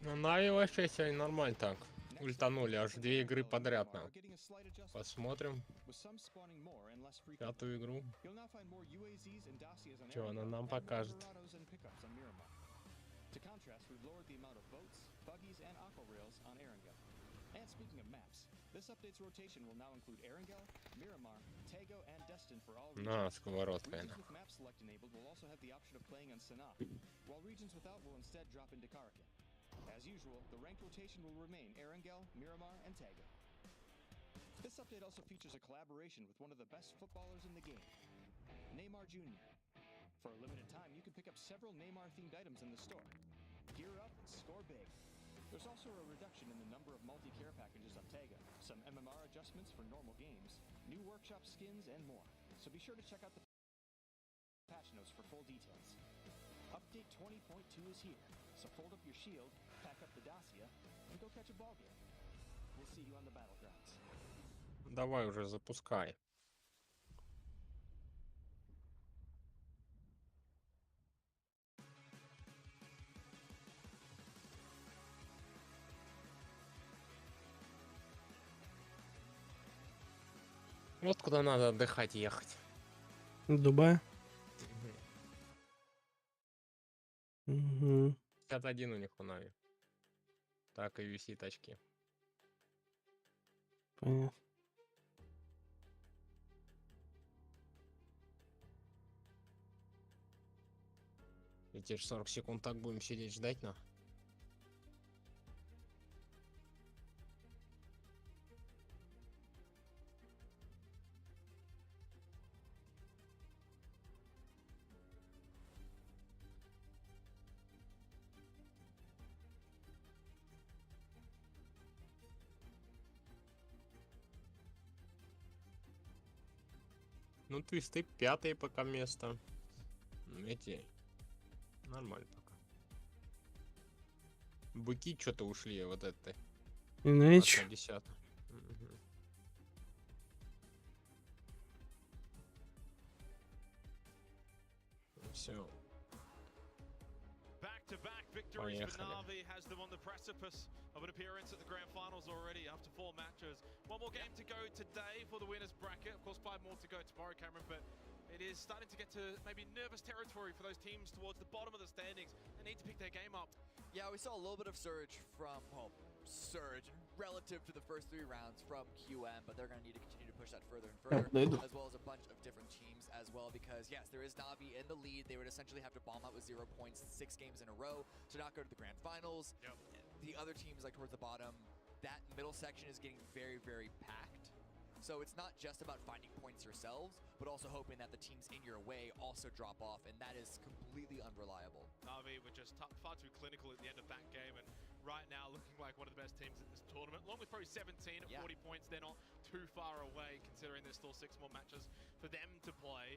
Ну, Navi вообще сегодня нормально так. Ультанули аж 2 игры подряд нам. Посмотрим. 5-ю игру. Что она нам покажет? And speaking of maps, this update's rotation will now include Erangel, Miramar, Tago, and Destin for all regions. Сковородка. Regions with map select enabled will also have the option of playing on Sanaa, while regions without will instead drop into Karakin. As usual, the ranked rotation will remain Erangel, Miramar, and Tago. This update also features a collaboration with one of the best footballers in the game, Neymar Jr. For a limited time, you can pick up several Neymar-themed items in the store. Gear up and score big. There's also a reduction in the number of multi-care packages on Tago, some MMR adjustments for normal games, new workshop skins, and more. So be sure to check out the patch notes for full details. Update 20.2 is here, so fold up your shield, pack up the dossier, and go catch a ball game. We'll see you on the battlegrounds. Давай уже запускай. Вот куда надо отдыхать ехать. Дубай. Угу. 51 у них у Navi. Так и висит очки. Понятно. И те же 40 секунд так будем сидеть ждать, на. Ну, твисты 5-е пока место. Эти нормально пока. Быки что-то ушли, вот это. Иначе. 10. Все. Back-to-back victories for Navi has them on the precipice of an appearance at the grand finals already after 4 matches. One more game to go today for the winners bracket. Of course, 5 more to go tomorrow, Cameron, but it is starting to get to maybe nervous territory for those teams towards the bottom of the standings. They need to pick their game up. Yeah, we saw a little bit of surge from, well, surge relative to the first 3 rounds from QM, but they're going to need to continue to push that further and further, as well as a bunch of different teams as well, because yes, there is Navi in the lead. They would essentially have to bomb out with 0 points 6 games in a row to not go to the grand finals. Yep. The other teams, like towards the bottom, that middle section is getting very, very packed. So it's not just about finding points yourselves, but also hoping that the teams in your way also drop off, and that is completely unreliable. Navi were just far too clinical at the end of that game, and right now looking like one of the best teams in this tournament. Along with probably 17 at 40 points, they're not too far away, considering there's still 6 more matches for them to play.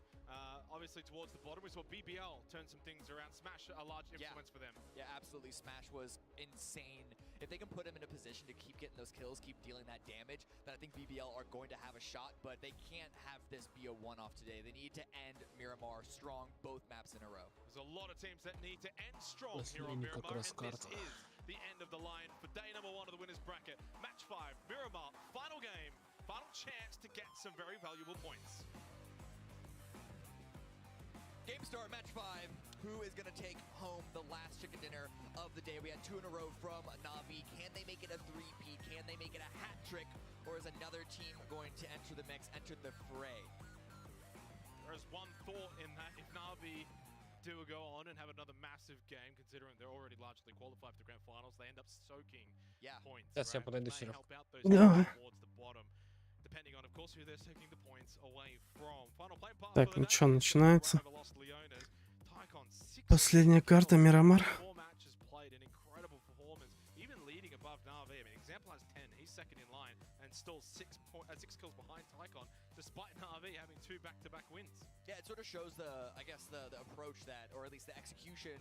Obviously, towards the bottom, we saw BBL turn some things around. Smash a large influence for them. Yeah, absolutely. Smash was insane. If they can put him in a position to keep getting those kills, keep dealing that damage, then I think BBL are going to have a shot, but they can't have this be a one-off today. They need to end Miramar strong both maps in a row. There's a lot of teams that need to end strong here on Miramar, and this is the end of the line for day number 1 of the winners bracket. Match 5, Miramar, final game, final chance to get some very valuable points. Game start, match 5. Who is going to take home the last chicken dinner of the day? We had 2 in a row from Navi. Can they make it a 3-peat? Can they make it a hat trick? Or is another team going to enter the mix, enter the fray? There's one thought in that if Navi do go on and have another massive game, considering they're already largely qualified for the grand finals, they end up soaking points. Сейчас я подойду May сюда. help out those teams towards the bottom, depending on, of course, who they're taking the points away from. Final playing part Так, for the ну day. что, начинается. Lost Leonas. Tycon, 6 Последняя карта, Miramar. 4 matches played, an incredible performance, even leading above Navi. I mean, Example has 10, he's second in line, and still 6 kills behind Tycon, despite Navi having 2 back-to-back wins. Yeah, it sort of shows the, I guess, the approach that, or at least the execution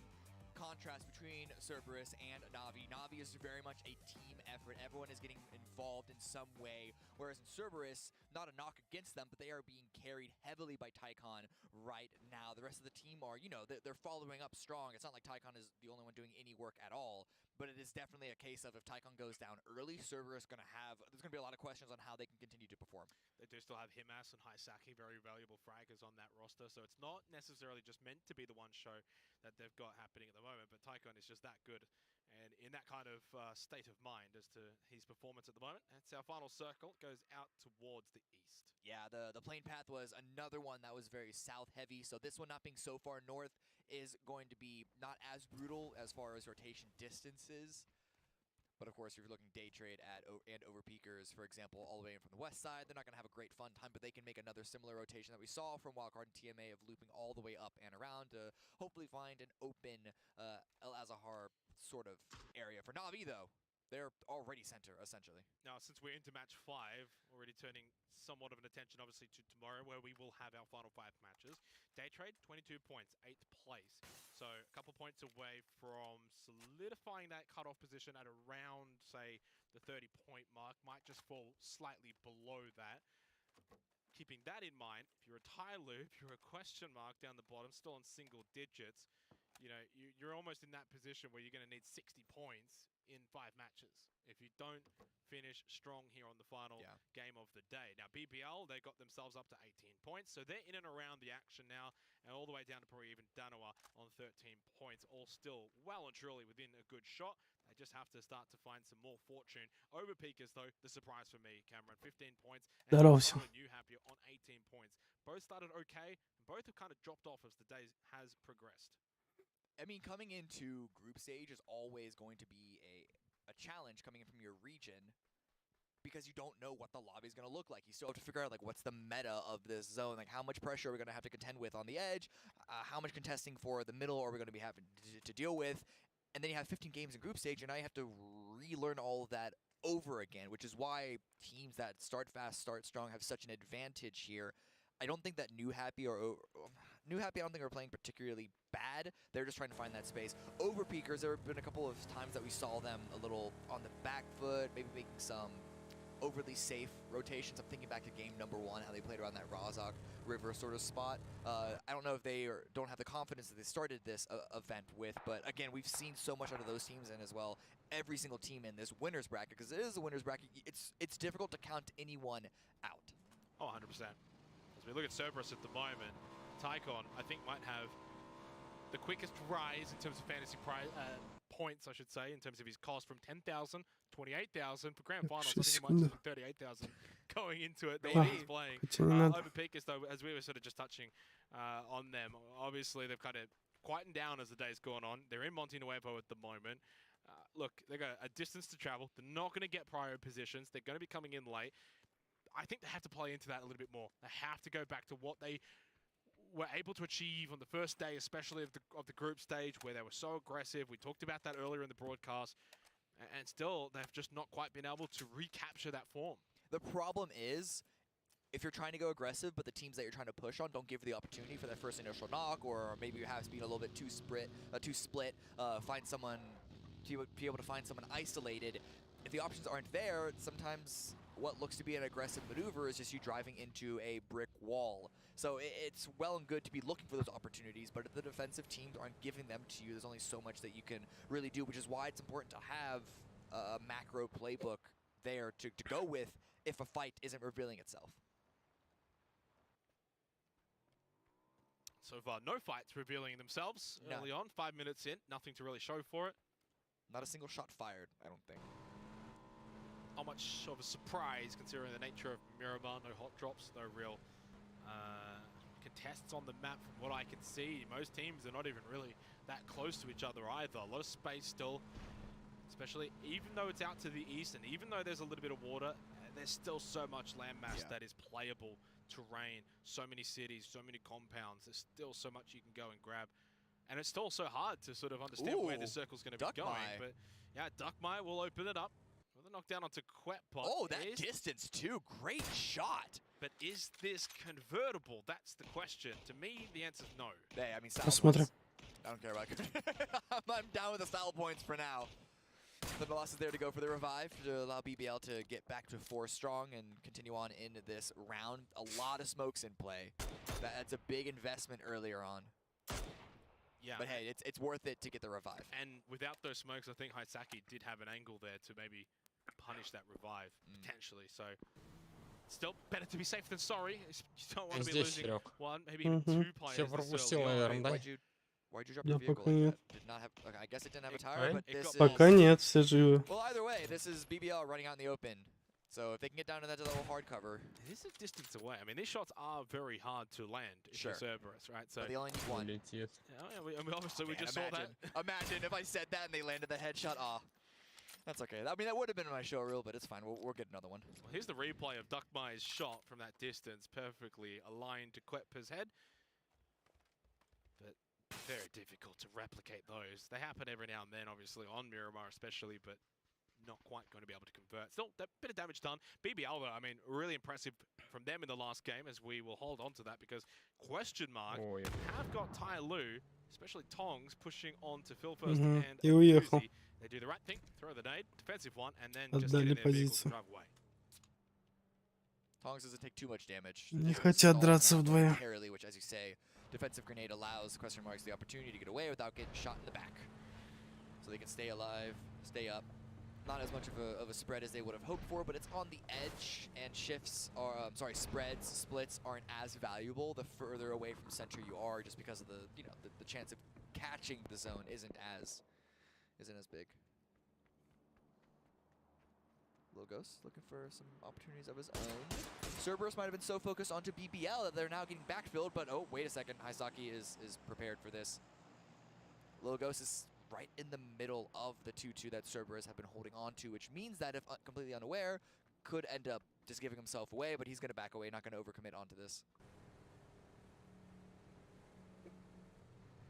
contrast between Cerberus and Navi. Navi is very much a team effort. Everyone is getting involved in some way, whereas in Cerberus, not a knock against them, but they are being carried heavily by Tycon right now. The rest of the team are, you know, they're following up strong. It's not like Tycon is the only one doing any work at all, but it is definitely a case of if Tycon goes down early, Cerberus there's going to be a lot of questions on how they can continue to perform. They do still have Himas and Haisaki, very valuable fraggers on that roster, so it's not necessarily just meant to be the one show that they've got happening at the moment, but Tycon is just that good and in that kind of state of mind as to his performance at the moment. That's our final circle. It goes out towards the east. Yeah, the plane path was another one that was very south heavy, so this one not being so far north is going to be not as brutal as far as rotation distances. But of course, if you're looking day trade at and over peakers, for example, all the way in from the west side, they're not going to have a great fun time, but they can make another similar rotation that we saw from Wildcard and TMA of looping all the way up and around to hopefully find an open El Azahar sort of area. For Navi, though, they're already center, essentially. Now, since we're into match 5, already turning somewhat of an attention, obviously, to tomorrow, where we will have our final 5 matches. Day trade, 22 points, 8th place. So a couple points away from solidifying that cutoff position at around, say, the 30-point mark. Might just fall slightly below that. Keeping that in mind, if you're a tie loop, you're a question mark down the bottom, still in single digits. You know, you're almost in that position where you're going to need 60 points in 5 matches if you don't finish strong here on the final game of the day. Now, BBL, they got themselves up to 18 points, so they're in and around the action now, and all the way down to probably even Danawa on 13 points, all still well and truly within a good shot. They just have to start to find some more fortune. Over peakers, though, the surprise for me, Cameron, 15 points, and New Happier on 18 points. Both started okay, and both have kind of dropped off as the day has progressed. I mean, coming into group stage is always going to be a challenge coming in from your region because you don't know what the lobby is going to look like. You still have to figure out, like, what's the meta of this zone? Like, how much pressure are we going to have to contend with on the edge? How much contesting for the middle are we going to be having to deal with? And then you have 15 games in group stage, and now you have to relearn all of that over again, which is why teams that start fast, start strong have such an advantage here. I don't think that New Happy I don't think are playing particularly bad. They're just trying to find that space. Over peakers, there have been a couple of times that we saw them a little on the back foot, maybe making some overly safe rotations. I'm thinking back to game number 1, how they played around that Razak River sort of spot. I don't know if they don't have the confidence that they started this event with, but again, we've seen so much out of those teams, and as well, every single team in this winner's bracket, because it is a winner's bracket, it's difficult to count anyone out. Oh, 100%. As we look at Cerberus at the moment, Tycon, I think, might have the quickest rise in terms of fantasy points, I should say, in terms of his cost from 10,000, 28,000 for grand finals. I think he might just 38,000 going into it. The way he's playing. Over Peakers, though, as we were sort of just touching on them, obviously they've kind of quietened down as the day's gone on. They're in Monte Nuevo at the moment. Look, they've got a distance to travel. They're not going to get prior positions. They're going to be coming in late. I think they have to play into that a little bit more. They have to go back to what they were able to achieve on the first day, especially of the group stage, where they were so aggressive. We talked about that earlier in the broadcast, and still they've just not quite been able to recapture that form. The problem is, if you're trying to go aggressive, but the teams that you're trying to push on don't give you the opportunity for that first initial knock, or maybe you have to be a little bit too split, find someone to be able to find someone isolated. If the options aren't there, sometimes what looks to be an aggressive maneuver is just you driving into a brick wall. So it's well and good to be looking for those opportunities, but if the defensive teams aren't giving them to you, there's only so much that you can really do, which is why it's important to have a macro playbook there to go with if a fight isn't revealing itself. So far, no fights revealing themselves early on. 5 minutes in, nothing to really show for it. Not a single shot fired, I don't think. Not much of a surprise considering the nature of Miramar. No hot drops, no real contests on the map from what I can see. Most teams are not even really that close to each other either. A lot of space still, especially even though it's out to the east and even though there's a little bit of water, there's still so much landmass that is playable terrain. So many cities, so many compounds. There's still so much you can go and grab. And it's still so hard to sort of understand where the circle's going to be going. But yeah, Duckmai will open it up. With a knockdown onto Quetpot. Oh, that distance too. Great shot. But is this convertible? That's the question. To me, the answer's no. Hey, I mean, I don't care about I'm down with the style points for now. The loss is there to go for the revive to allow BBL to get back to 4 strong and continue on into this round. A lot of smokes in play. That's a big investment earlier on. Yeah. But hey, it's worth it to get the revive. And without those smokes, I think Haisaki did have an angle there to maybe punish that revive, potentially. So, still better to be safe than sorry. You don't want to be Здесь, losing Серег. one, maybe even 2 players. Все this пропустил, early on. наверное, да? Why'd you drop Да your vehicle пока like нет. that? Did not have, okay, I guess it didn't have a It- tire, but it this got is... Пока нет, все живы. Well, either way, this is BBL running out in the open. So if they can get down to that little hard cover, It is a distance away. I mean, these shots are very hard to land if Sure. you're Cerberus, right? So, but they only need one. Летит. yeah, I mean, obviously, we Man, just saw that. Imagine if I said that and they landed the headshot. Ah, that's okay. I mean, that would have been my show reel, but it's fine. We'll get another one. Well, here's the replay of Duckmai's shot from that distance, perfectly aligned to Quetpa's head. But very difficult to replicate those. They happen every now and then, obviously, on Miramar especially, but not quite going to be able to convert. Still, a bit of damage done. BBL, though, I mean, really impressive from them in the last game, as we will hold on to that, because question mark Ой. have got Tai Lu, especially Tongs, pushing on to Phil first Мгм. and И уехал. Uzi. They do the right thing, throw the nade, defensive one, and then just get Отдали in their vehicles позицию. and drive away. Tongs doesn't take too much damage. Не Just хотят stalls драться around вдвоем. momentarily, which, as you say, defensive grenade allows question marks the opportunity to get away without getting shot in the back. So they can stay alive, stay up. Not as much of a spread as they would have hoped for, but it's on the edge, and shifts are, splits aren't as valuable the further away from center you are, just because of the chance of catching the zone isn't as big. Lil Ghost looking for some opportunities of his own. Cerberus might have been so focused onto BBL that they're now getting backfilled, but oh, wait a second, Haisaki is prepared for this. Lil Ghost is right in the middle of the 2-2 that Cerberus have been holding on to, which means that if completely unaware, could end up just giving himself away, but he's going to back away, not going to overcommit onto this.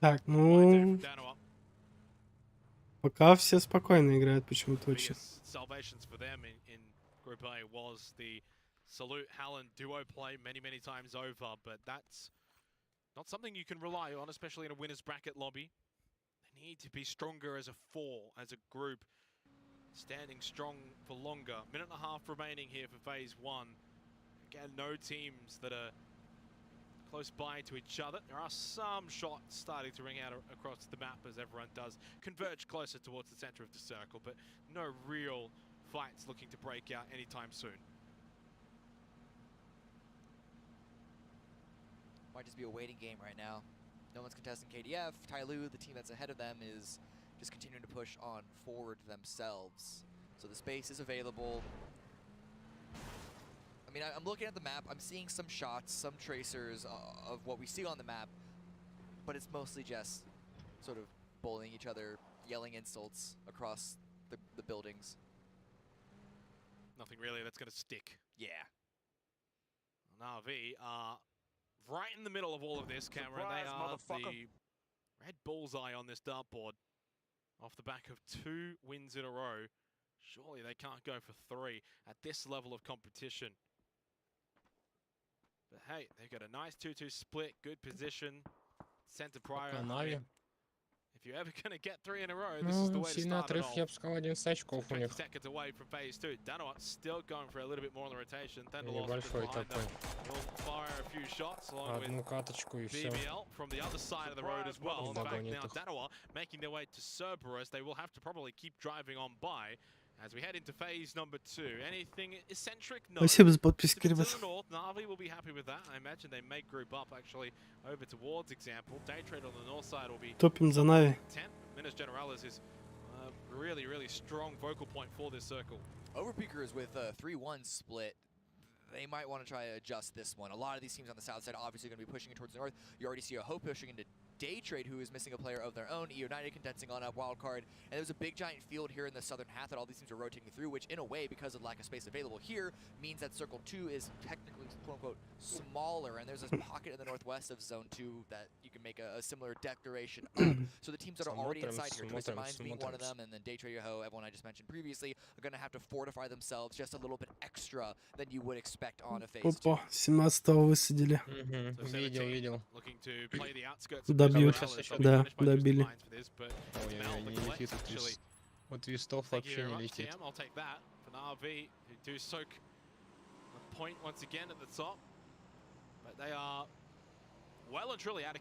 Так, Point there ну, from Danoa. пока все спокойно играют почему-то очень. Biggest salvations for them in Group A was the Salute Hallen duo play many times over, but that's not something you can rely on, especially in a winner's bracket lobby. They need to be stronger as a 4, as a group, standing strong for longer. Minute and a half remaining here for phase 1. Again, no teams that are close by to each other. There are some shots starting to ring out across the map as everyone does converge closer towards the center of the circle, but no real fights looking to break out anytime soon. Might just be a waiting game right now. No one's contesting KDF. Tai Lu, the team that's ahead of them, is just continuing to push on forward themselves. So the space is available. I mean, I'm looking at the map. I'm seeing some shots, some tracers of what we see on the map, but it's mostly just sort of bullying each other, yelling insults across the buildings. Nothing really that's going to stick. Yeah. Navi are right in the middle of all of this, Cameron. They are the red bullseye on this dartboard off the back of 2 wins in a row. Surely they can't go for 3 at this level of competition. But hey, they've got a nice 2-2 split, good position, center prior. Navi. If you're ever going to get 3 in a row, this is the Ну, way to сильный start it отрыв, off. я бы сказал, 11 очков у 20 них. seconds away from phase 2. Danoa still going for a little bit more on the rotation. Thendelos Небольшой behind them. такой. Will fire a few shots along with Одну каточку и все. BBL from the other side of the road as well. In fact, Догонит now их. Danoa making their way to Cerberus. They will have to probably keep driving on by as we head into phase number 2. Anything eccentric? No. Спасибо за Just подписки, a bit ребят. to the north. Navi will be happy with that. I imagine they may group up actually over towards example. Day Trade on the north side will be Топим за Нави. 10. Minas Generalis is really strong vocal point for this circle. Overpeakers with a 3-1 split. They might want to try to adjust this one. A lot of these teams on the south side obviously going to be pushing it towards the north. You already see a Hope pushing into Day Trade, who is missing a player of their own. United condensing on a wild card. And there's a big giant field here in the southern half that all these teams are rotating through, which in a way, because of lack of space available here, means that Circle 2 is technically, quote-unquote, smaller. And there's this pocket in the northwest of Zone 2 that you can make a similar declaration up. So the teams that are already inside here, Twisted Minds being one of them, and then Daytrader, everyone I just mentioned previously, are going to have to fortify themselves just a little bit extra than you would expect on a phase 2. Опа, 17-го высадили. Видел. Добьют. Да, добили. Ой-ой-ой, не летит тут. Вот вистов вообще не летит. Navi, who do soak a point once again at the top, but they are well and truly out of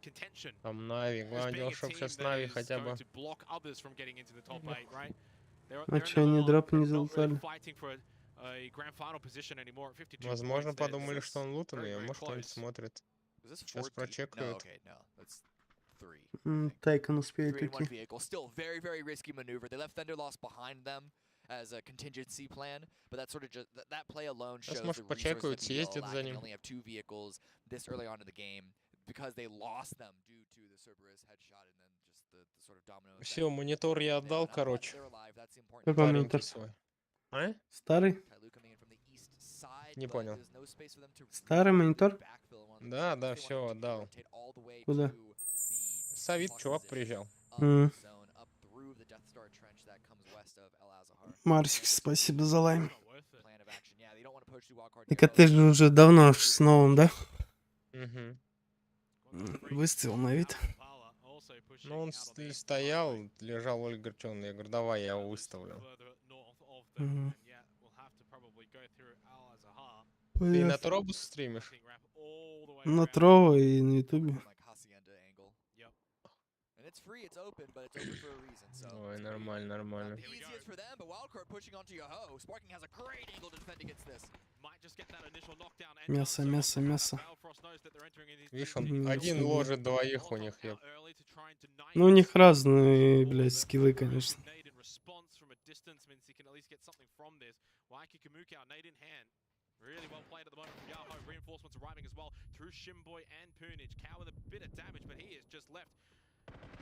contention. Там Нави, главное, чтобы сейчас Нави хотя бы. А че, они дроп не залутали? Возможно, подумали, что он лутанный, а может, он смотрит. Сейчас прочекают. Тайкон успеет уйти. Still very, very risky maneuver. They left Thunder Loss behind them as a contingency plan, but that sort of just that play alone shows the resources that they only have 2 vehicles this early on in the game because they lost them due to the Cerberus headshot and then just the sort of domino effect. Все, монитор я отдал, короче. Какой монитор? А? Старый? Не понял. Старый монитор? Да, да, все, отдал. Куда? Савит, чувак приезжал. Марсик, спасибо за лайм. Так а ты же уже давно с новым, да? Выставил на вид. Ну, он стоял, лежал огорченный. Я говорю, давай, я его выставлю. Ты на Тробус стримишь? На Трово и на Ютубе. Ой, нормально, нормально. Мясо, мясо, мясо. Видишь, он один ложит двоих у них. Ну, у них разные, блядь, скиллы, конечно. Really well played at the moment from Yahoo. Reinforcements arriving as well through Shimboy and Punich. Cow with a bit of damage, but he has just left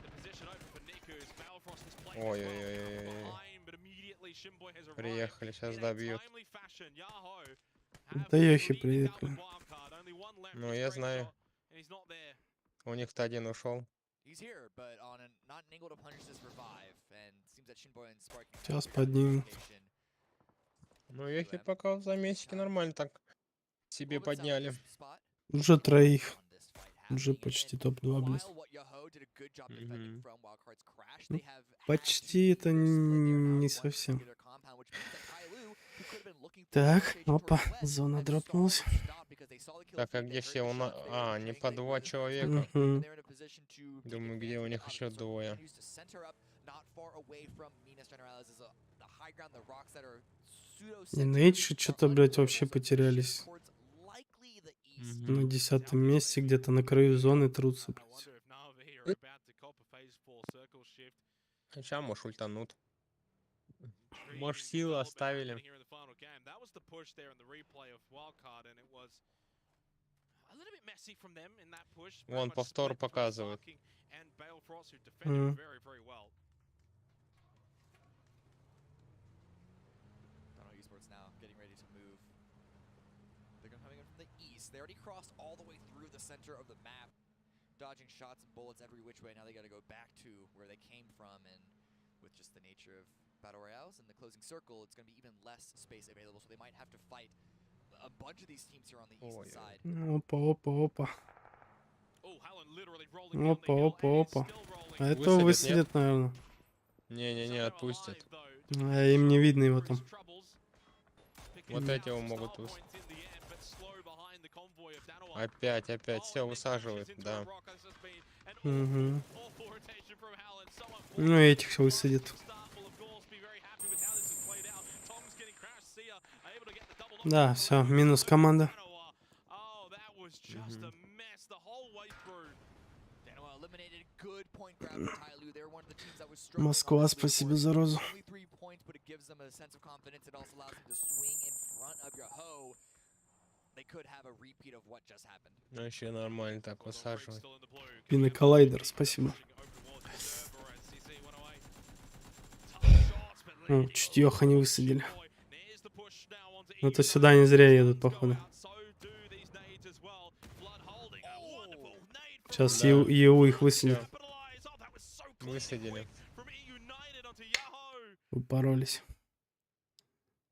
the position open for Niku's. Balfrost is playing behind, but immediately Shimboy has arrived. Приехали, сейчас добьют. Да Йохи приехали. Ну, я знаю. У них-то один ушел. Сейчас поднимем. Ну, Йохи пока в замесике нормально так себе подняли. Уже троих. Уже почти топ-2, блядь. Ну, почти это не совсем. Так, опа, зона дропнулась. Так, а где все у нас? А, не по 2 человека. Думаю, где у них еще двое. И Нейчи что-то, блядь, вообще потерялись. На 10-м месте, где-то на краю зоны трутся, блядь. Сейчас, может, ультанут. Может, силы оставили. Вон, повтор показывает. They already crossed all the way through the center of the map, dodging shots and bullets every which way. Now they got to go back to where they came from, and with just the nature of battle royales and the closing circle, it's going to be even less space available, so they might have to fight a bunch of these teams here on the east side. Опа, опа, опа. Опа, опа, опа. А этого высадят, наверное. Не-не-не, отпустят. А им не видно его там. Вот эти его могут высадить. Опять, все высаживают, да. Угу. Ну, этих высадит. Да, все, минус команда. Москва, спасибо за розу. Вообще нормально так высаживать. Пиноколлайдер, спасибо. О, чуть Йоха не высадили. Ну то сюда не зря едут, походу. Сейчас Да. ЕУ их высадит. Высадили. Упоролись.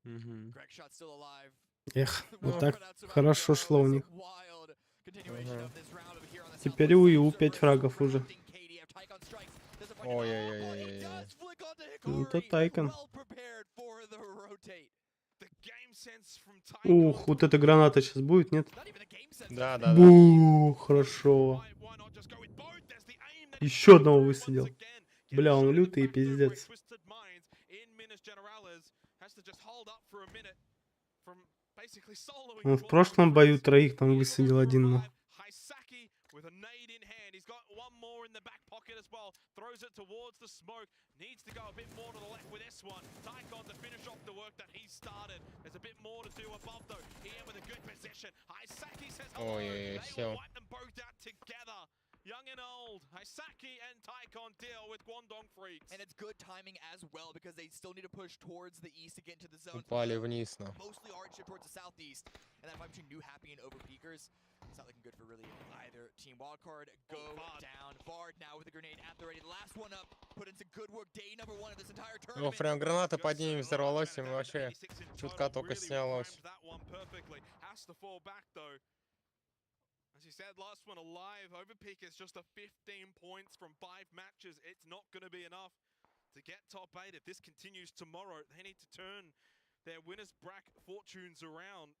Мгм. Greg shot still alive. Эх, вот Ну. так хорошо шло у них. Wild continuation of this round over here on the Теперь southwest у side. ИУ 5 Cerberus фрагов уже. surrounding KDF. Tycon strikes. Does it find it? Ой-ой-ой-ой-ой. Oh, he does flick onto Ну, это Hikari. Тайкон. Well prepared for the rotate. The game sense from Tycon. Ух, вот эта граната сейчас будет, нет? Not even a game sense. Да, да, да. Бу, хорошо. Why not just go with both? There's the aim that Еще he's одного through once высадил. again. Get Бля, a он shot in the лютый back though, пиздец. Twisted Minds in Minas Generales has to just hold up for a minute from basically soloing Он в one прошлом of бою the троих там He высадил will один, но. revive Haisaki with a nade in hand. He's got one more in the back pocket as well. Throws it towards the smoke. Needs to go a bit more to the left with this one. Tycon to finish off the work that he started. There's a bit more to do above though. Here with a good position. Haisaki says hello. Ой-ой-ой, They всё. will wipe them both out together. Young and old, Haisaki and Tycon deal with Guangdong Freaks. And it's good timing as well because they still need to push towards the east to get into the zone. Упали вниз, но. Mostly hardship towards the southeast. And that fight between New Happy and Overpeakers. It's not looking good for really either team. Wildcard go Bard. down. Bard now with a grenade at the ready. The last one up. Put in some good work. Day number one of this entire О, tournament. прям граната под ними взорвалась, и вообще чутка только снялось. Has to fall back though. As you said, last one alive. Overpeak is just a 15 points from 5 matches. It's not going to be enough to get top 8. If this continues tomorrow, they need to turn their winners bracket fortunes around.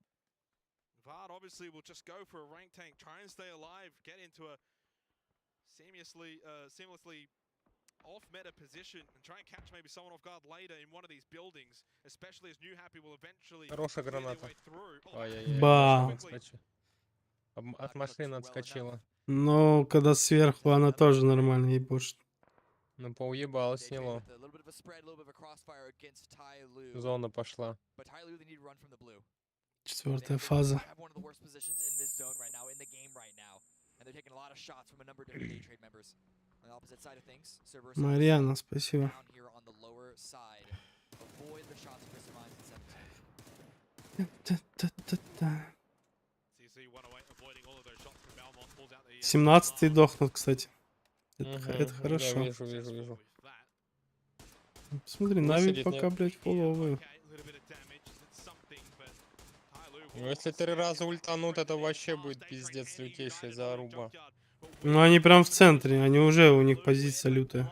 Vard obviously will just go for a rank tank, try and stay alive, get into a seamlessly off meta position and try and catch maybe someone off guard later in one of these buildings, especially as New Happy will eventually Хорошая clear their граната. way through. Ай-яй-яй. Ба. Отскочи. От машины отскочила. Но когда сверху, она тоже нормально ебошит. Ну, поуебало, Day сняло. with a little bit of a spread, a little bit of a crossfire against Ty Lu. Zona пошла. But Ty Lu, they need to run from the blue. Четвертая фаза. They have one of the worst positions in this zone right now, in the game right now. And they're taking a lot of shots from a number of different day trade members. On the opposite side of things, Cerberus Марьяна, спасибо. down here on the lower side. Avoid the shots of Chris Mines in 17. Та-та-та-та. CC one away, avoiding all of those shots from Belmont, pulls out the 17-й дохнут, кстати. Это Мгм. хорошо. Да, вижу, вижу, вижу. Смотри, Нави Высадить пока, нет. блядь, фуловые. Ну, если 3 раза ультанут, это вообще будет пиздец лютейшая заруба. Ну, они прям в центре, они уже, у них позиция лютая.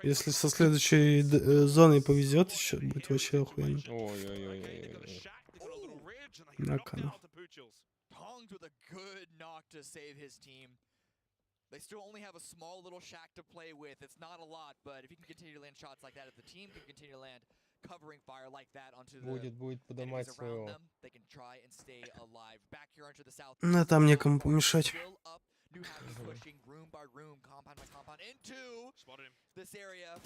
Если со следующей зоной повезет, еще будет вообще охуенно. Ой-ой-ой-ой-ой. На канал. Tongs with a good knock to save his team. They still only have a small little shack to play with. It's not a lot, but if you can continue to land shots like that, if the team can continue to land covering fire like that onto the Будет подымать enemies around своего. them, they can try and stay alive. Back here onto the south. Ну, там некому помешать. Still up. New Happy pushing room by room, compound by compound into this area.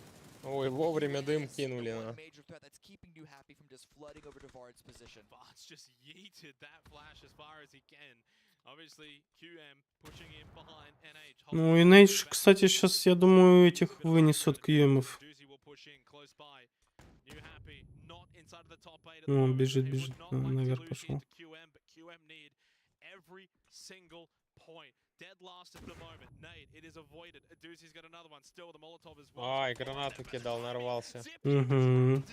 Ой, вовремя дым кинули, One на. major threat that's keeping New Happy from just flooding over to Vard's position. Bart's just yeeted that flash as far as he can. Obviously, QM pushing in behind NH. Ну, и Нейдж, кстати, сейчас, я думаю, этих вынесут кьюэмов. Doozy will push in close by. New Happy not inside of the top 8 at the Ну, он moment. бежит, They would бежит, not like to наверх lose пошел. here to QM, but QM need every single point. Dead last at the moment. Nate, it is avoided. Doozy's got another one. Still, the Molotov as well. Ай, гранату кидал, нарвался. Угу.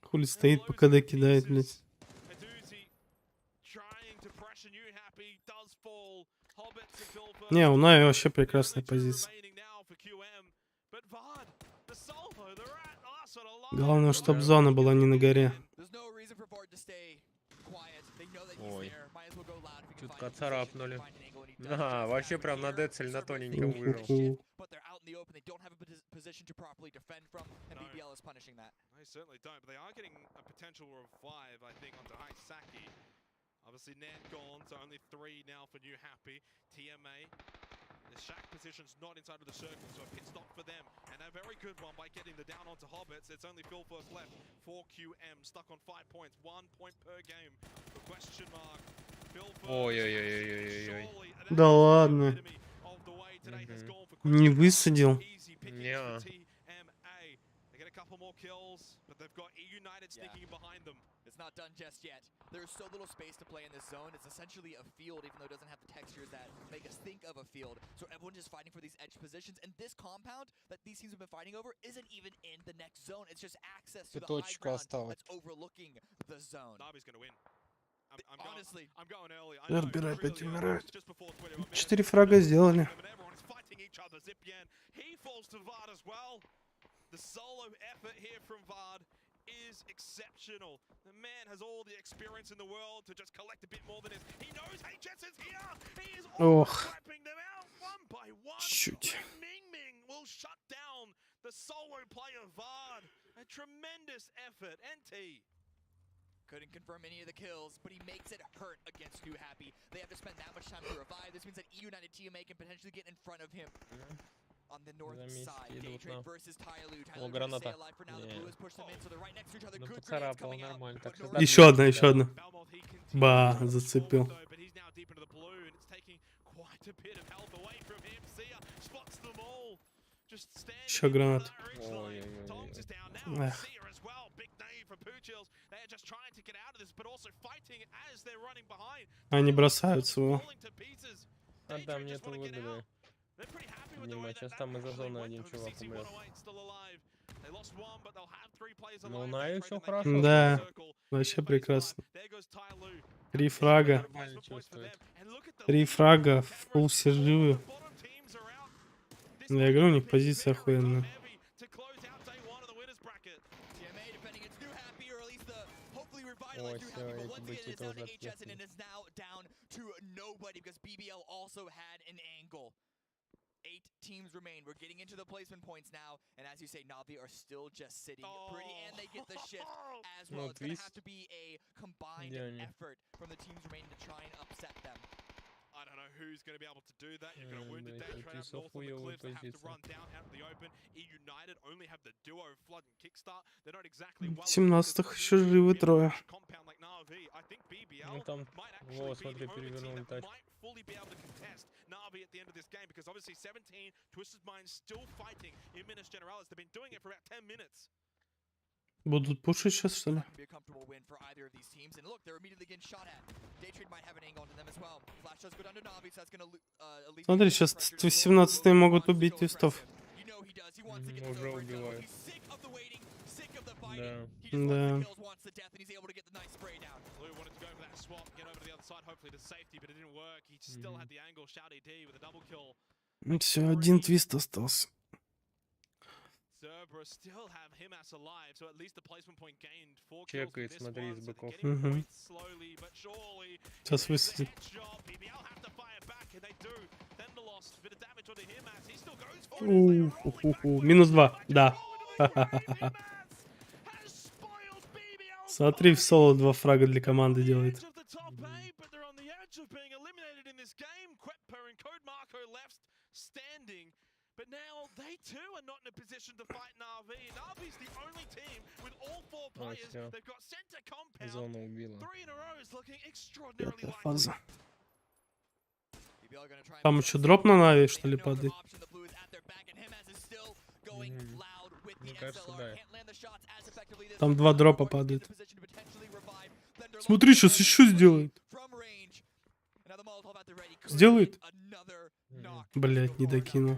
Хули стоит, пока докидает, блядь. Не, у Нави вообще прекрасная позиция. Главное, чтобы зона была не на горе. Ой. Чутка царапнули. Ага, вообще прям на децель на тоненьком выжил. Уху. They certainly don't, but they are getting a potential revive, I think, onto Haisaki. Obviously, Nan gone, so only 3 now for New Happy. TMA, the shack position's not inside of the circle, so a pit stop for them. And a very good one by getting the down onto Hobbits. It's only Phil first left for QM, stuck on 5 points, 1 point per game. The question mark. Phil first. Ой-ой-ой-ой-ой-ой. Да ладно. Не высадил. Не. They get a couple more kills, but they've got United sneaking behind them. It's not done just yet. There's so little space to play in this zone. It's essentially a field, even though it doesn't have the textures that make us think of a field. So everyone's just fighting for these edge positions. And this compound that these teams have been fighting over isn't even in the next zone. It's just access to the high ground that's overlooking the zone. Navi's gonna win. Honestly, I'm going early. I Забирай, know, опять really умирают. just before 21 minutes. 4 фрага сделали. Everyone's fighting each other. Zipyan, he falls to Vard as well. The solo effort here from Vard is exceptional. The man has all the experience in the world to just collect a bit more than this. He knows HS is here. He is wiping them out one by one. Чуть. Ming Ming will shut down the solo player Vard. A tremendous effort. NT. couldn't confirm any of the kills, but he makes it hurt against New Happy. They have to spend that much time to revive. This means that United TMA can potentially get in front of him. On the north side, Day Trade versus Tyloo. Tyloo trying to stay alive for now. The Blue has pushed them in, so they're right next to each other. Good grenades coming out. Еще одна, еще одна. Ба, зацепил. Еще гранат. Эх. Они бросаются его. Да, мне это выгодно. Внимание, сейчас там из-за зоны один чувак умрет. Ну, Нави все хорошо. Да, вообще прекрасно. 3 фрага. 3 фрага, фул все живы. Я говорю, у них позиция охуенная. Ой, все, эти быки тоже ответственны. Teams remain. We're getting into the placement points now, and as you say, Navi are still just sitting pretty, and they get the shift as well. It's gonna have to be a combined effort from the teams remaining to try and upset them. I don't know who's going to be able to do that. You're going to wound the Day Trade up north on the cliffs. They have to run down out in the open. United only have the duo Flood and Kickstart. They're not exactly well. 17-х еще живы трое. Ну там, вот, смотри, перевернул тач. Navi at the end of this game because obviously 17 Twisted Mind still fighting in Minas Generalis. They've been doing it for about 10 minutes. Будут пушить сейчас, что ли? Смотри, сейчас 17-е могут убить твистов. Уже убивают. Да. Да. Все, один твист остался. Чекает, смотри, из боков. Угу. Сейчас высадит. Минус 2, да. Смотри, в соло 2 фрага для команды делает. But now they too are not in a position to fight Navi. Navi's the only team with all 4 players. They've got center compound. 3 in a row is looking extraordinarily likely. Там еще дроп на Нави, что ли, падает? Мне кажется, да. Там 2 дропа падают. Смотри, сейчас еще сделает. Сделает? Блять, не докинул.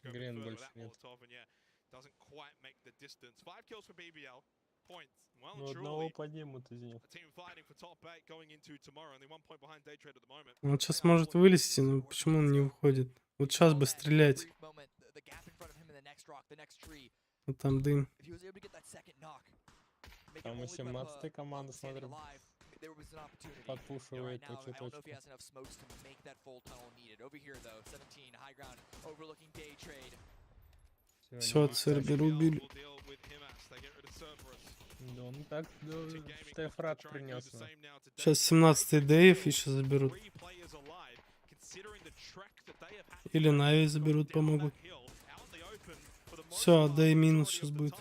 Грен больше нет. Ну, одного поднимут из них. Он сейчас может вылезти, но почему он не выходит? Вот сейчас бы стрелять. Вот там дым. Там 18-я команда, смотрим. Подпушивает точно. Все, Цербер убили. Да, он так, считай, фраг принес. Сейчас 17-й Дэйв еще заберут. Или Нави заберут, помогут. Все, Дэй минус сейчас будет.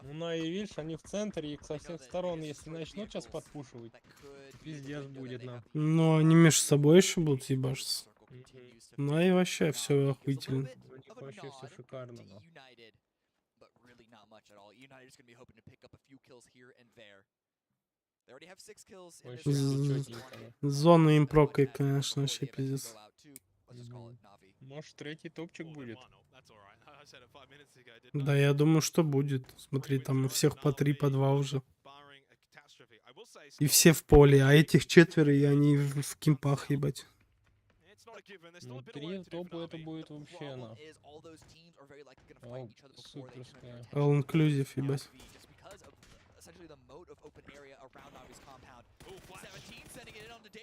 Ну, Нави, видишь, они в центре, их со всех сторон, если начнут сейчас подпушивать, пиздец будет нам. Но они между собой еще будут ебашиться. continues to Ну и вообще все охуительно. У них вообще все шикарно. to United, but really not much at all. United's going to be hoping to pick up a few kills here and there. They already have 6 kills in this Вообще round. чётенько. Зону им прокай, конечно, вообще пиздец. Может, третий топчик будет? Да, я думаю, что будет. Смотри, там у всех по 3, по 2 уже. И все в поле, а этих четверо, и они в кимпах, ебать. Ну, 3 в топу это будет вообще на. Суперская. All inclusive, ебать.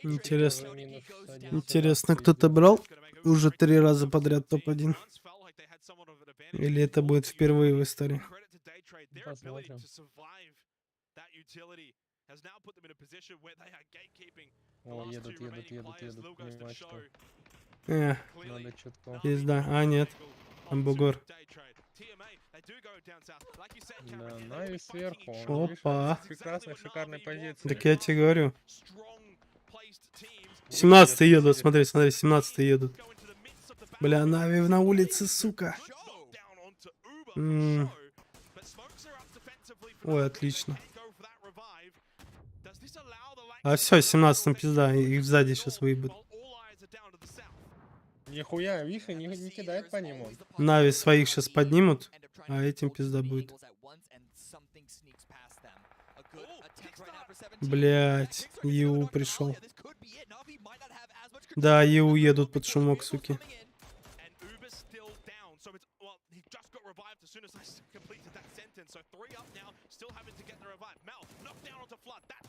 Интересно. Минус 1. Интересно, кто-то брал уже 3 раза подряд топ-1? Или это будет впервые в истории? Посмотрим. О, едут. Понимаешь, что надо чутко. Пизда. А, нет. Там бугор. Да, Нави сверху. Опа. Прекрасной, шикарной позиции. Так я тебе говорю. 17-й едут, смотри, 17-й едут. Бля, Нави на улице, сука. Ой, отлично. А все, 17-м пизда, их сзади сейчас выебут. Нихуя, видишь, не кидает по ним он. Нави своих сейчас поднимут, а этим пизда будет. Блять, ЕУ пришел. Да, ЕУ едут под шумок, суки.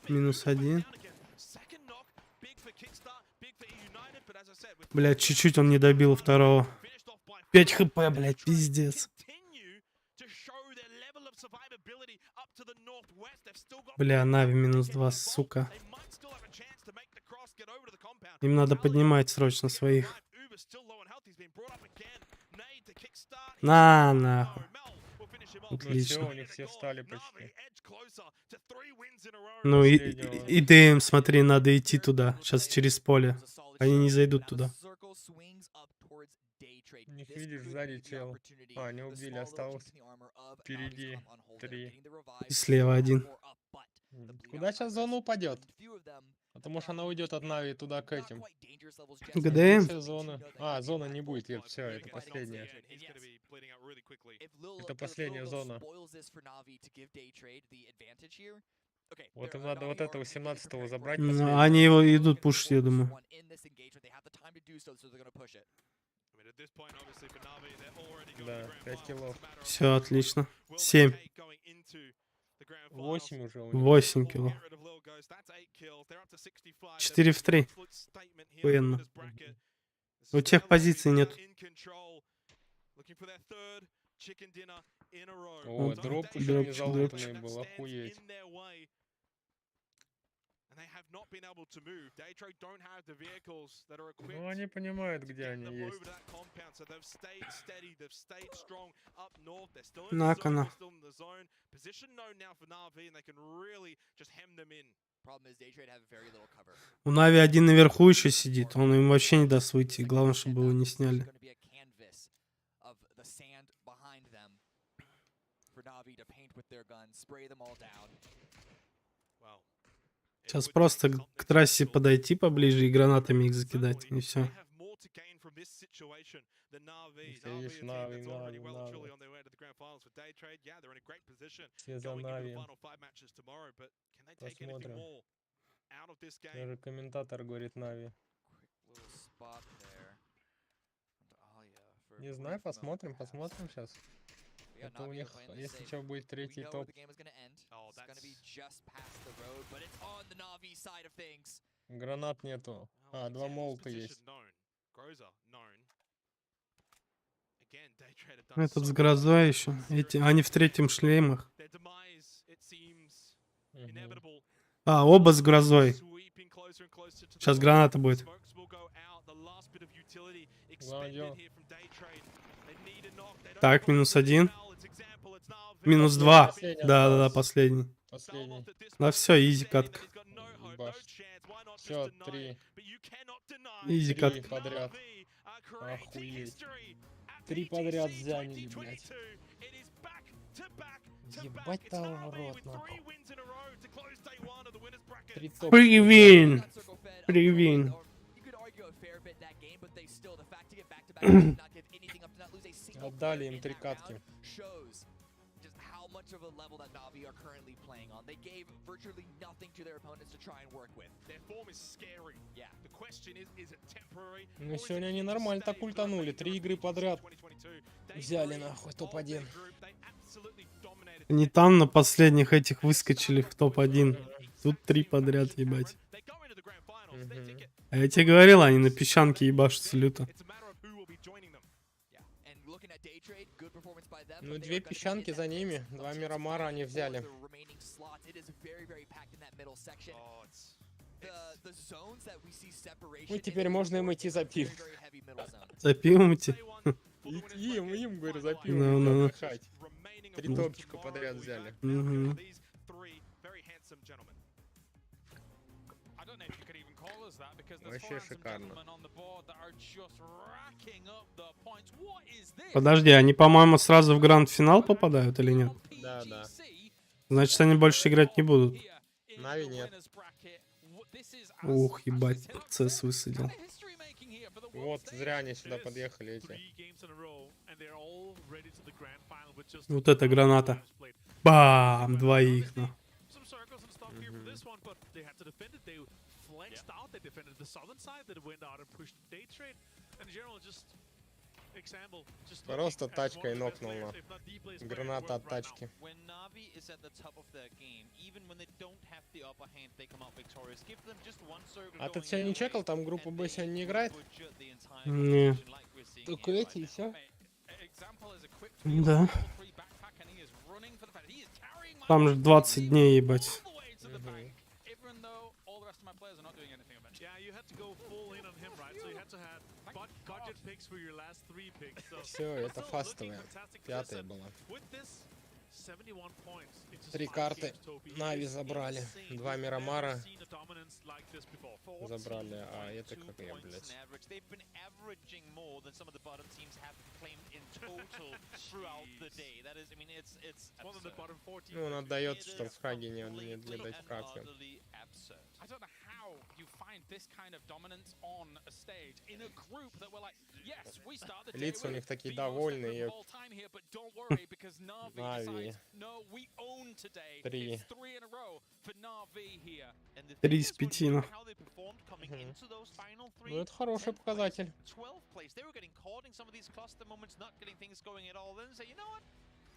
-1. Блять, чуть-чуть он не добил второго. 5 хп, блять, пиздец. Бля, Нави -2, сука. Им надо поднимать срочно своих. На, нахуй. Ну все, Отлично. у них все встали почти. Ну и ДМ, смотри, надо идти туда. Сейчас через поле. Они не зайдут туда. У них, видишь, сзади чел. А, не убили, осталось впереди 3. И слева 1. Куда сейчас зона упадет? Потому что она уйдет от Нави туда к этим. ГДМ? Все зона. А, зона не будет, все, это последняя. Это последняя зона. Вот им надо вот этого 17-го забрать. Ну, они его идут пушить, я думаю. Да, 5 киллов. Все, отлично. 7. 8 уже у них. 8 кило. 4 в 3. Охуенно. У тех позиций нет. О, дроп еще не залутанный был, охуеть. Ну, они понимают, где они есть. На-ка-на. У Нави один наверху еще сидит. Он им вообще не даст выйти. Главное, чтобы его не сняли. Сейчас просто к трассе подойти поближе и гранатами их закидать. И все. Видишь, Нави. Все за Нави. Посмотрим. Даже комментатор говорит Нави. Не знаю, посмотрим сейчас. Это у них, если что, будет третий топ. Гранат нету. А, 2 молота есть. Этот с грозой еще. Они в третьем шлемах. А, оба с грозой. Сейчас граната будет. Так, -1. -2. Да, последний. Последний. Да все, изи катка. ебашит. Все, 3. Изи 3 кат. подряд. Охуеть. 3 подряд заняли, блядь. Ебать того в рот, нахуй. 3 топ. Привин. Привин. Отдали им 3 катки. Much of a level that Navi are currently playing on. They gave virtually nothing to their opponents to try and work with. Their form is scary. Yeah. The question is it temporary? Ну сегодня они нормально так ультанули. 3 игры подряд. Взяли нахуй топ-1. Они там на последних этих выскочили в топ-1. Тут 3 подряд, ебать. А я тебе говорил, они на песчанке ебашутся люто. Ну 2 песчанки за ними. 2 Мирамара они взяли. Ну теперь можно им идти за пивом. За пивом идти? Им, говорю, за пивом отдыхать. 3 топчика подряд взяли. Вообще шикарно. Подожди, они, по-моему, сразу в гранд-финал попадают или нет? Да, да. Значит, они больше играть не будут. Нави нет. Ух, ебать, процесс высадил. Вот, зря они сюда подъехали эти. Вот это граната. Бам! Двоих, ну. Просто тачкой нокнул на. Граната от тачки. А ты сегодня не чекал, там группа Б сегодня не играет? Не. Только эти и все. Да. Там же 20 дней, ебать. Все, это фастовая. 5-я была. 3 карты Нави забрали. 2 Мирамара забрали, а это как я, блядь. Ну, он отдает, чтобы фраги не дать фраг. Лица у них такие довольные. Нави. 3. 3 из 5, ну. Ну, это хороший показатель.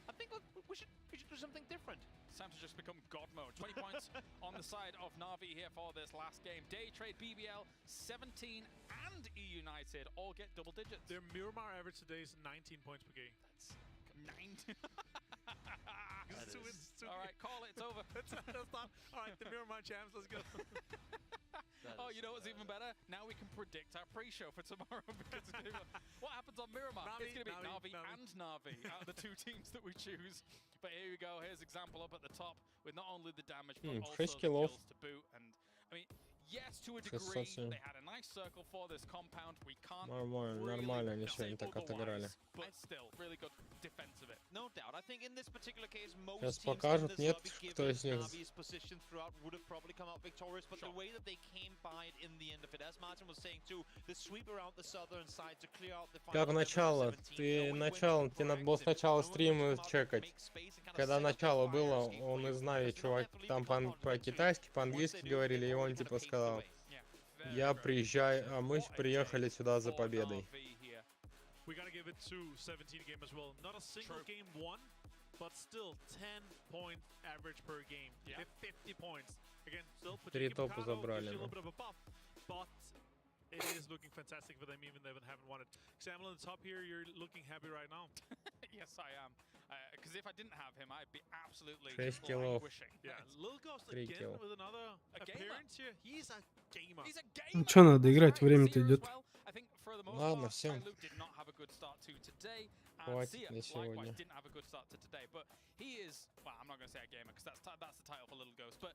I think we should do something different. It's time to just become God mode. 20 points on the side of Navi here for this last game. Day Trade, BBL, 17 and E United all get double digits. Their Miramar average today is 19 points per game. That's 19. All right, call it. It's over. That's not. All right, the Miramar champs. Let's go. Oh, you know what's even better? Now we can predict our pre-show for tomorrow because what happens on Miramar? Navi, it's going to be Navi and Navi out of the 2 teams that we choose. But here we go. Here's example up at the top with not only the damage but also the kills to boot. And I mean, yes, to a degree, they had a nice circle for this compound. We can't Нормально они сегодня так отыграли. but still, really good defense of it. No doubt. I think in this particular case, most Сейчас teams покажут, in this нет, lobby, кто из них. Navi's position throughout would have probably come out victorious, but the way that they came by it in the end of it, as Martin was saying too, the sweep around the southern side to clear out the Как начало? Тебе надо было сначала стримы чекать. Когда начало было, он из Нави, чувак, там по-китайски, по-английски говорили, и он типа сказал, я приезжаю, а мы приехали сюда за победой. We gotta give it to 17 game as well. Not a single game won, but still 10-point average per game. Yeah. 50 points. Again, still 3 топа забрали. A little bit of a buff, but it is looking fantastic for them, even though they haven't won it. Example on the top here, you're looking happy right now. Yes, I am. Because if I didn't have him, I'd be absolutely 6 киллов. Yeah, Lil Ghost 3 again kill. with another appearance here. He's a gamer. He's a gamer. Ну что, надо играть, время-то идет. Ладно, всем. Хватит на сегодня.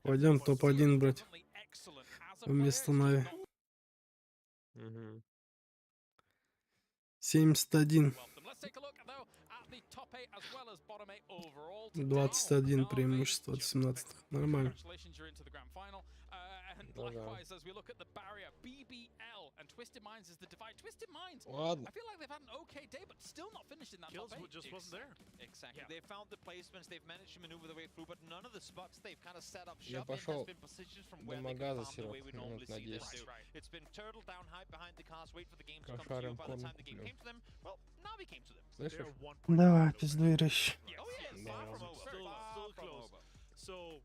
Пойдем топ-1 брать. вместо Нави. Мгм. 71. 21 преимущество от 17. Нормально. Ну да. Ладно. Kills just wasn't there. Exactly. They found the placements, they've managed to maneuver their way through, but none of the spots they've kind of set up Я shop in пошел has been positioned from до where they can магаза, farm the way Серег, we минут normally на see them 10. do. It's been turtle down, hide behind the cars, wait for the game to come to you. Кошарим By the корм time the game куплю. came to them, well, Navi came to them. Слышишь? They're 1 point Давай, behind over пиздуй, рыщ. Oh yes, Да. far from over. Still Far from close. over. So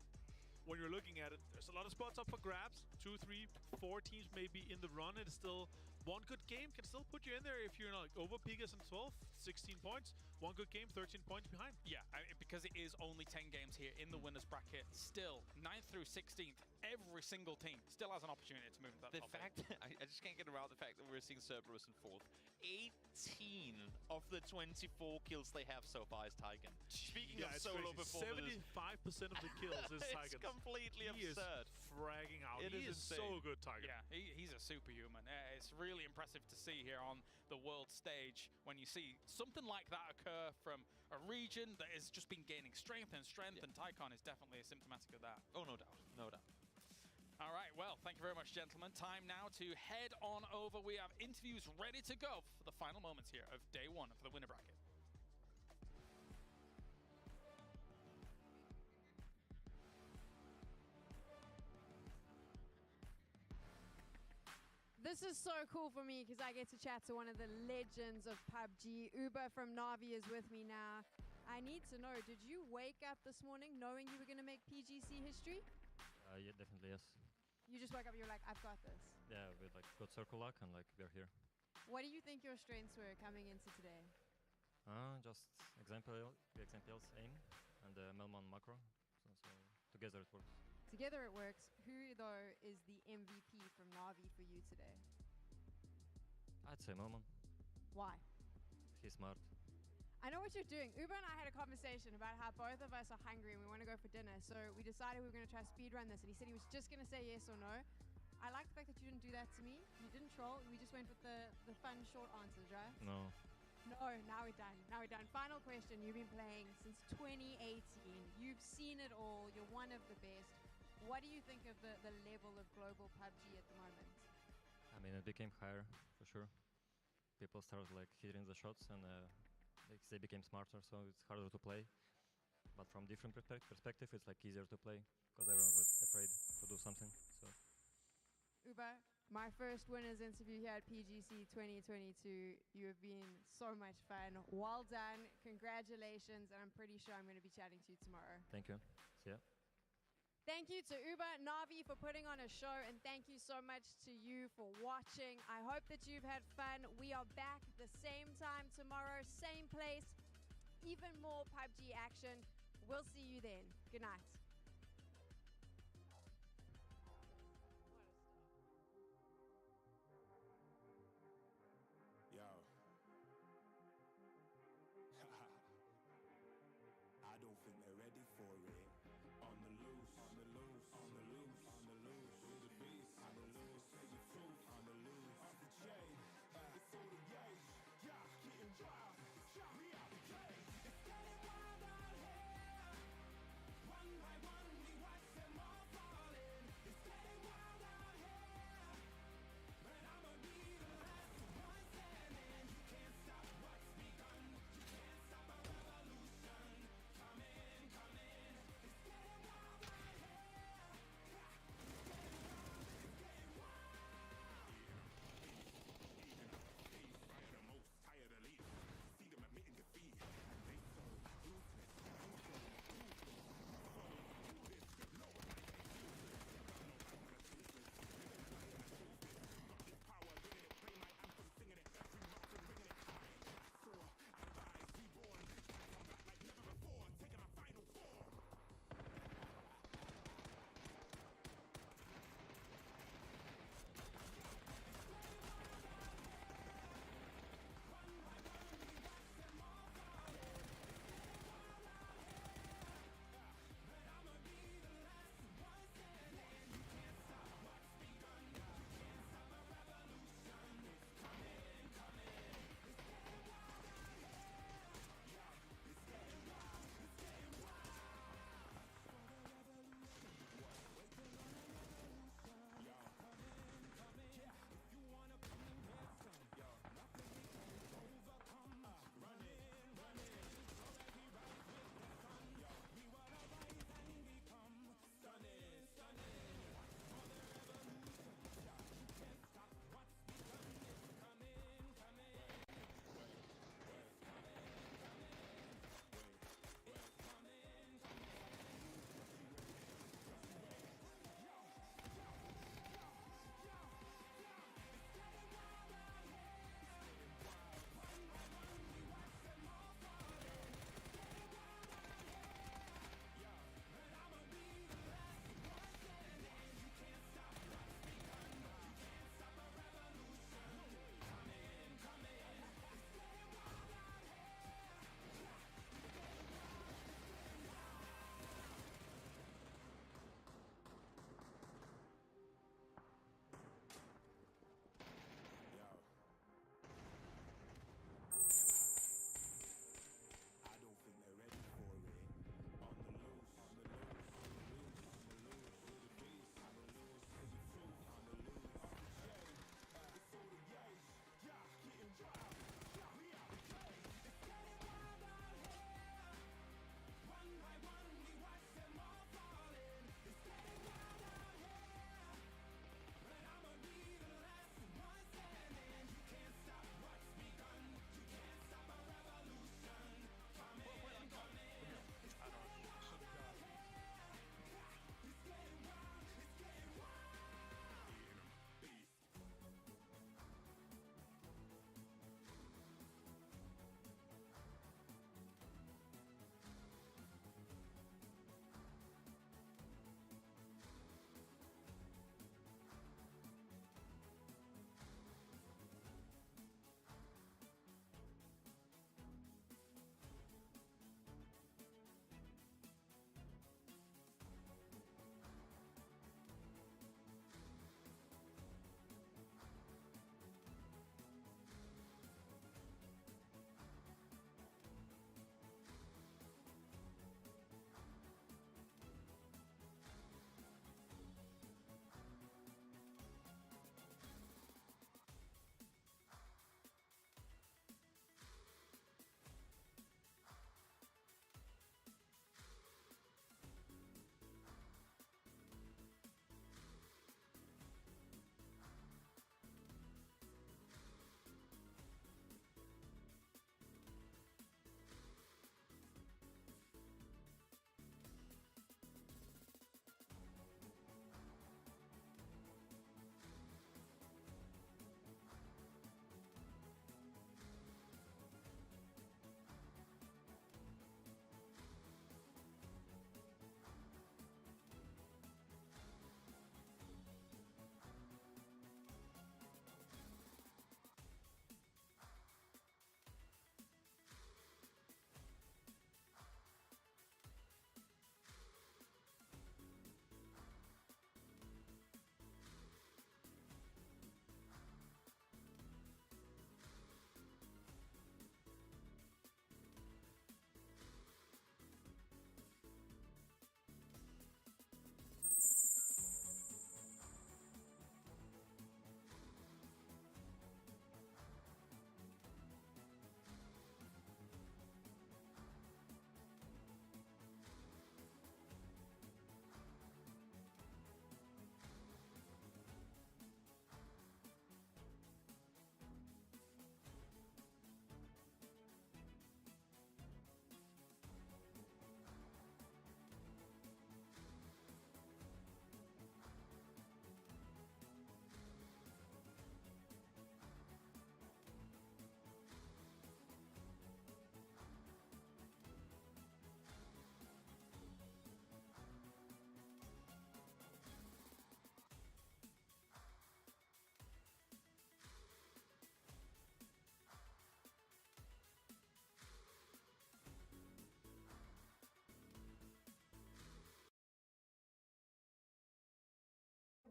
when you're looking at it, there's a lot of spots up for grabs. 2, 3, 4 teams may be in the run. It's still one good game can still put you in there if you're like over Pigas and 12, 16 points. One good game, 13 points behind. Yeah, because it is only 10 games here in the winners bracket. Still, 9th through 16th, every single team still has an opportunity to move into that The top fact, I just can't get around the fact that we're seeing Cerberus in 4th. 18 of the 24 kills they have so far is Tygan. Speaking of It's solo crazy. performers, 75% of the kills is it's Tigers. completely He is absurd. fragging out. It He is is so insane. good, Tiger. Yeah, he's a superhuman. It's really impressive to see here on the world stage when you see something like that occur from a region that has just been gaining strength and strength, and Tycon is definitely symptomatic of that. Oh, no doubt, no doubt. All right, well, thank you very much, gentlemen. Time now to head on over. We have interviews ready to go for the final moments here of day 1 of the winner bracket. This is so cool for me because I get to chat to one of the legends of PUBG. Uber from Navi is with me now. I need to know, did you wake up this morning knowing you were going to make PGC history? Yeah, definitely yes. You just woke up and you were like, I've got this. Yeah, we like got circle luck and like we're here. What do you think your strengths were coming into today? Just examples aim and Melman macro. So together it works. Together it works. Who, though, is the MVP from Navi for you today? I'd say Melman. Why? He's smart. I know what you're doing. Uber and I had a conversation about how both of us are hungry and we want to go for dinner. So we decided we were going to try speedrun this. And he said he was just going to say yes or no. I like the fact that you didn't do that to me. You didn't troll. We just went with the fun, short answers, right? No. No, now we're done. Now we're done. Final question. You've been playing since 2018. You've seen it all. You're one of the best. What do you think of the level of global PUBG at the moment? I mean, it became higher for sure. People started like hitting the shots and like, they became smarter, so it's harder to play. But from different perspective, it's like easier to play because everyone's like afraid to do something. So. Uber, my first winners interview here at PGC 2022. You have been so much fun. Well done. Congratulations. And I'm pretty sure I'm going to be chatting to you tomorrow. Thank you. See ya. Thank you to Uber Navi for putting on a show, and thank you so much to you for watching. I hope that you've had fun. We are back the same time tomorrow, same place, even more PUBG action. We'll see you then. Good night. Yo. I don't think they're ready for it. On the loose, on the loose, on the loose, on the loose. Who's the beast? On the loose, say the truth. On the loose, off the chain. It's all the gauge. Yeah, getting wild. Shout me out the cage. It's getting wild out here. One by one, we watch them all falling. It's getting wild out here. But I'ma be the last one standing. You can't stop what's begun. You can't stop a revolution. Come in, come in. It's getting wild out here. It's getting wild, it's getting wild. Even the most tired elite.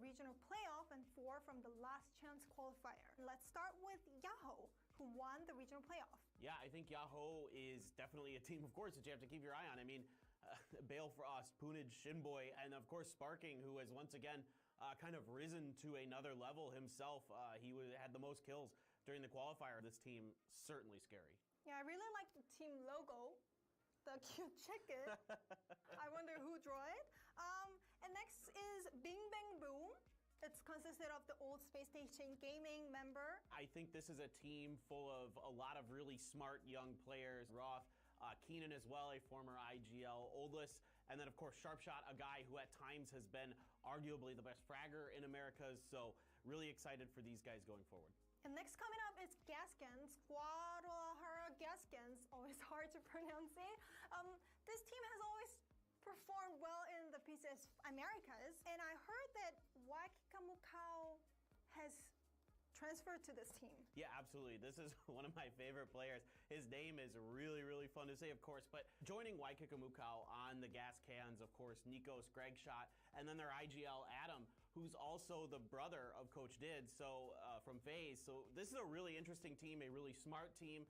regional playoff and 4 from the last chance qualifier. Let's start with Yahoo, who won the regional playoff. Yeah, I think Yahoo is definitely a team, of course, that you have to keep your eye on. I mean, Bale Frost, Punij, Shinboy, and of course Sparking, who has once again kind of risen to another level himself. He had the most kills during the qualifier. This team, certainly scary. Yeah, I really like the team logo. The cute chicken. I wonder who drew it. And next is Bing Bang Boom. It's consisted of the old Space Station Gaming member. I think this is a team full of a lot of really smart young players. Roth, Keenan as well, a former IGL Oldless, and then of course Sharpshot, a guy who at times has been arguably the best fragger in Americas. So really excited for these guys going forward. And next coming up is Gaskins, Guadalajara Gaskins, always hard to pronounce it. This team has always performed well in the PCS Americas, and I heard that Wakikamukau has transferred to this team. Yeah, absolutely. This is one of my favorite players. His name is really, really fun to say, of course, but joining Waikakamukau on the gas cans, of course, Nikos, Greg Shot, and then their IGL Adam, who's also the brother of Coach Did, so from FaZe. So this is a really interesting team, a really smart team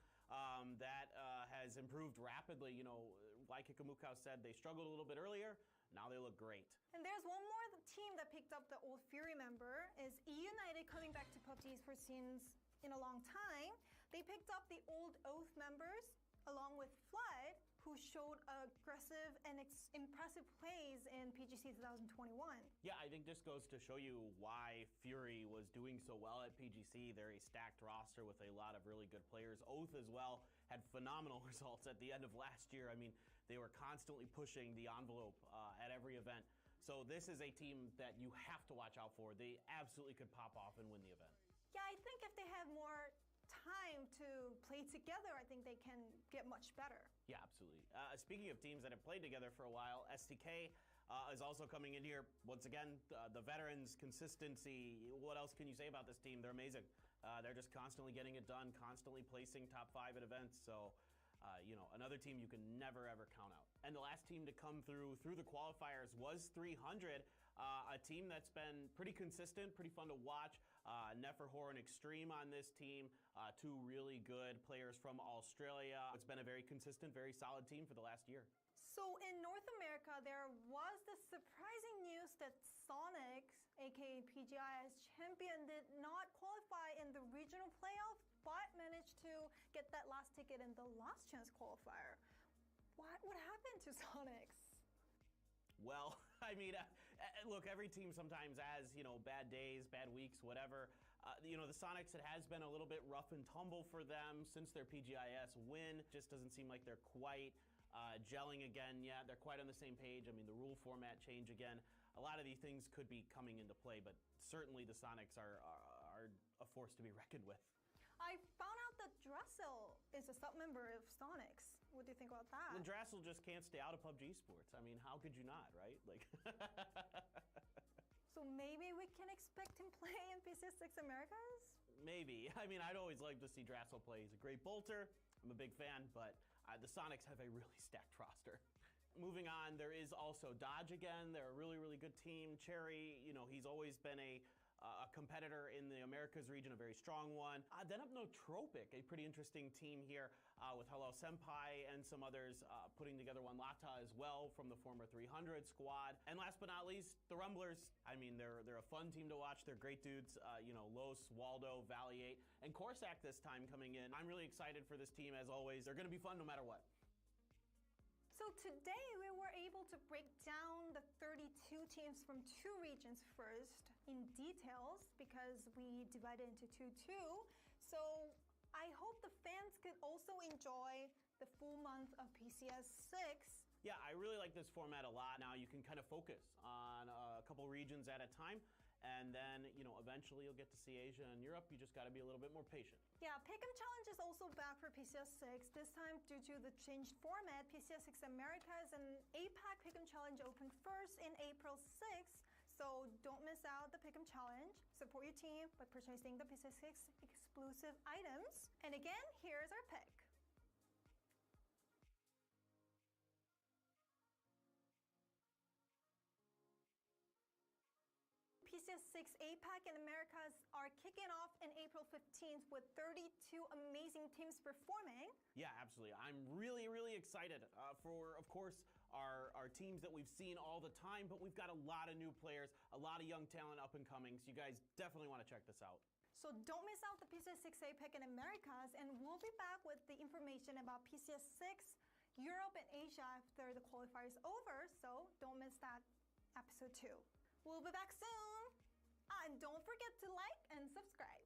that has improved rapidly. You know, Waikakamukau said they struggled a little bit earlier. Now they look great. And there's one more team that picked up the old Fury member, is E United, coming back to PUBG's first scenes in a long time. They picked up the old Oath members along with Flood, who showed aggressive and impressive plays in PGC 2021. Yeah, I think this goes to show you why Fury was doing so well at PGC. They're a stacked roster with a lot of really good players. Oath as well had phenomenal results at the end of last year. I mean, they were constantly pushing the envelope at every event. So this is a team that you have to watch out for. They absolutely could pop off and win the event. Yeah, I think if they have more time to play together, I think they can get much better. Yeah, absolutely. Speaking of teams that have played together for a while, STK is also coming in here. Once again, the veterans, consistency. What else can you say about this team? They're amazing. They're just constantly getting it done, constantly placing top 5 at events. So, you know, another team you can never ever count out. And the last team to come through the qualifiers was 300, a team that's been pretty consistent, pretty fun to watch. Neferhor and Extreme on this team, 2 really good players from Australia. It's been a very consistent, very solid team for the last year. So in North America, there was the surprising news that Sonics, aka PGI's champion, did not qualify in the regional playoff, but managed to get that last ticket in the last chance qualifier. What happened to Sonics? Well, I mean, look, every team sometimes has, you know, bad days, bad weeks, whatever. You know, the Sonics, it has been a little bit rough and tumble for them since their PGIS win. Just doesn't seem like they're quite gelling again yet. They're quite on the same page. I mean, the rule format change again. A lot of these things could be coming into play, but certainly the Sonics are a force to be reckoned with. I found out that Dressel is a sub-member of Sonics. What do you think about that? Well, Dressel just can't stay out of PUBG Sports. I mean, how could you not, right? Like. So maybe we can expect him play in PCS6 Americas? Maybe. I mean, I'd always like to see Dressel play. He's a great bolter. I'm a big fan, but the Sonics have a really stacked roster. Moving on, there is also Dodge again. They're a really, really good team. Cherry, you know, he's always been a competitor in the Americas region, a very strong one. Then up Nootropic, a pretty interesting team here with Hello Senpai and some others putting together one Lata as well from the former 300 squad. And last but not least, the Rumblers. I mean, they're a fun team to watch. They're great dudes. You know, Los, Waldo, Valiate, and Corsac this time coming in. I'm really excited for this team as always. They're gonna be fun no matter what. So today we were able to break down the 32 teams from 2 regions first in details because we divided into 2-2. So I hope the fans could also enjoy the full month of PCS 6. Yeah, I really like this format a lot. Now you can kind of focus on a couple regions at a time. And then, you know, eventually you'll get to see Asia and Europe. You just got to be a little bit more patient. Yeah, Pick'em Challenge is also back for PCS 6. This time, due to the changed format, PCS 6 Americas and APAC Pick'em Challenge opened first in April 6th. So don't miss out the Pick'em Challenge. Support your team by purchasing the PCS 6 exclusive items. And again, here's our pick. PCS PCS 6 APAC and Americas are kicking off in April 15th with 32 amazing teams performing. Yeah, absolutely. I'm really excited for, of course, our teams that we've seen all the time, but we've got a lot of new players, a lot of young talent up and coming, so you guys definitely want to check this out. So don't miss out the PCS 6 APAC and Americas, and we'll be back with the information about PCS 6, Europe and Asia after the qualifier is over, so don't miss that episode 2. We'll be back soon! And don't forget to like and subscribe.